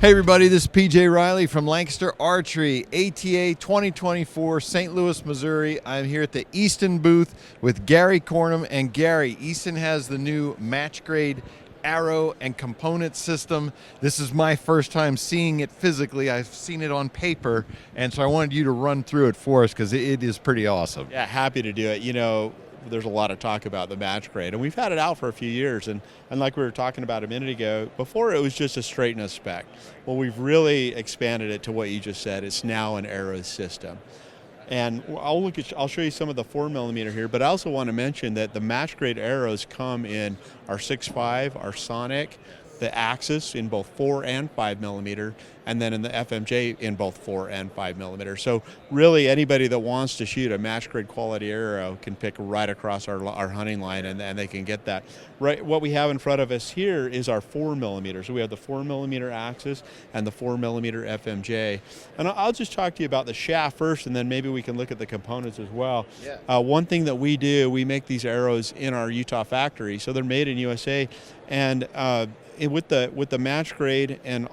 Hey everybody, this is PJ Riley from Lancaster Archery, ATA 2024, St. Louis, Missouri. I'm here at the Easton booth with Gary Cornum. And Gary, Easton has the new match grade arrow and component system. This is my first time seeing it physically. I've seen it on paper, and so I wanted you to run through it for us because it is pretty awesome. Yeah, happy to do it. You know, there's a lot of talk about the match grade, and we've had it out for a few years, and like we were talking about a minute ago, before it was just a straightness spec. Well, we've really expanded it to what you just said. It's now an arrow system. And I'll show you some of the 4mm here, but I also want to mention that the match grade arrows come in our 6.5, our Sonic, the Axis in both 4 and 5mm, and then in the FMJ in both 4 and 5mm. So really anybody that wants to shoot a match grade quality arrow can pick right across our hunting line, and they can get that. Right, what we have in front of us here is our 4mm. So we have the 4mm Axis and the 4mm FMJ. And I'll just talk to you about the shaft first, and then maybe we can look at the components as well. Yeah. One thing that we do, we make these arrows in our Utah factory, so they're made in USA, and with the match grade and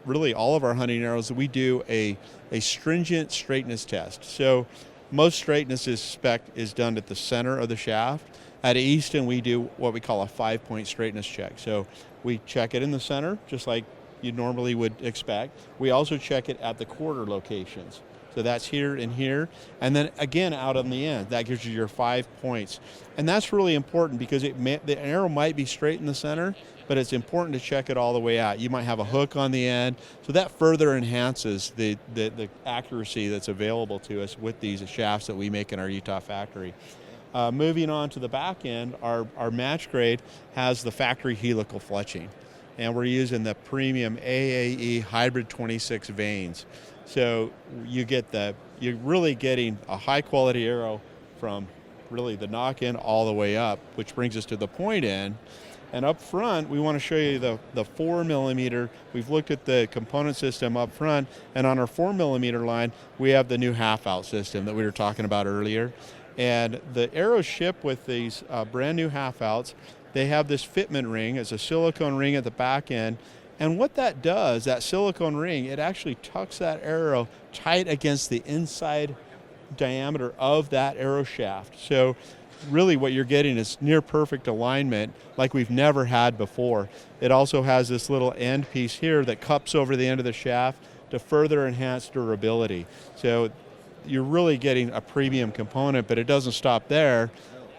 really all of our hunting arrows, we do a stringent straightness test. So most straightness spec is done at the center of the shaft. At Easton, we do what we call a 5-point straightness check. So we check it in the center, just like you normally would expect. We also check it at the quarter locations. So that's here and here, and then again out on the end. That gives you your 5 points. And that's really important because the arrow might be straight in the center, but it's important to check it all the way out. You might have a hook on the end, so that further enhances the accuracy that's available to us with these shafts that we make in our Utah factory. Moving on to the back end, our match grade has the factory helical fletching, and we're using the premium AAE hybrid 26 vanes. So you're really getting a high quality arrow from really the knock in all the way up, which brings us to the point end. And up front, we want to show you the 4mm. We've looked at the component system up front, and on our 4mm line, we have the new half-out system that we were talking about earlier. And the arrows ship with these brand new half-outs. They have this fitment ring. It's a silicone ring at the back end. And what that does, that silicone ring, it actually tucks that arrow tight against the inside diameter of that arrow shaft. So really what you're getting is near perfect alignment like we've never had before. It also has this little end piece here that cups over the end of the shaft to further enhance durability. So you're really getting a premium component, but it doesn't stop there.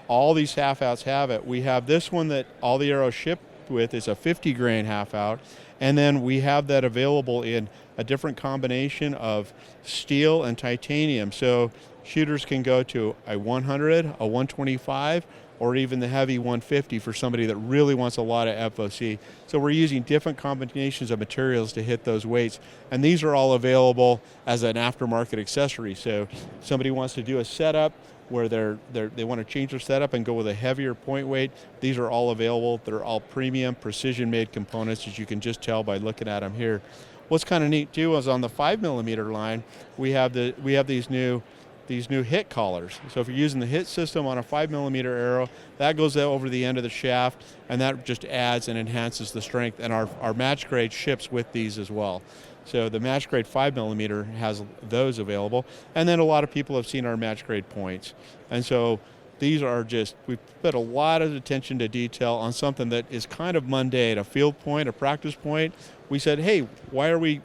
All these half-outs have it. We have this one that all the arrows ship with is a 50 grain half-out, and then we have that available in a different combination of steel and titanium. So shooters can go to a 100, a 125, or even the heavy 150 for somebody that really wants a lot of FOC. So we're using different combinations of materials to hit those weights, and these are all available as an aftermarket accessory. So if somebody wants to do a setup where they want to change their setup and go with a heavier point weight, these are all available. They're all premium, precision-made components, as you can just tell by looking at them here. What's kind of neat too is on the 5mm line, we have these new hit collars. So if you're using the hit system on a 5mm arrow, that goes over the end of the shaft, and that just adds and enhances the strength. And our match grade ships with these as well. So the match grade 5mm has those available, and then a lot of people have seen our match grade points. And so these are we've put a lot of attention to detail on something that is kind of mundane, a field point, a practice point. We said, hey, why are we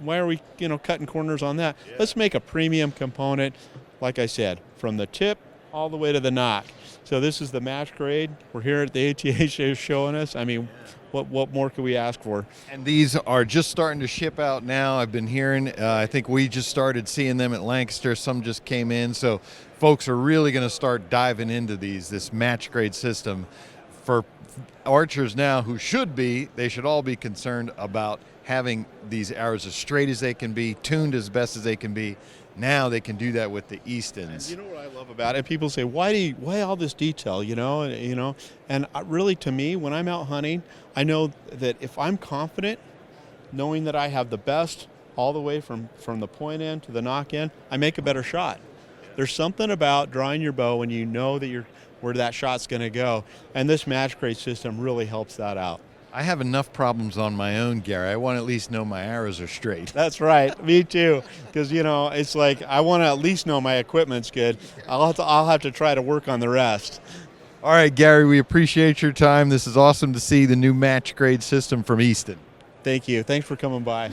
cutting corners on that? Yeah. Let's make a premium component, like I said, from the tip all the way to the nock. So this is the match grade. We're here at the ATA show showing us. I mean, what more could we ask for? And these are just starting to ship out now. I've been hearing, I think we just started seeing them at Lancaster. Some just came in. So folks are really going to start diving into this match grade system. For archers now who they should all be concerned about having these arrows as straight as they can be, tuned as best as they can be. Now they can do that with the Eastons. And you know what I love about it? People say, why all this detail, And really, to me, when I'm out hunting, I know that if I'm confident, knowing that I have the best all the way from the point end to the knock end, I make a better shot. There's something about drawing your bow when you know that where that shot's going to go, and this match grade system really helps that out. I have enough problems on my own, Gary. I want to at least know my arrows are straight. That's right. Me too. Because, you know, it's like I want to at least know my equipment's good. I'll have to try to work on the rest. All right, Gary, we appreciate your time. This is awesome to see the new match grade system from Easton. Thank you. Thanks for coming by.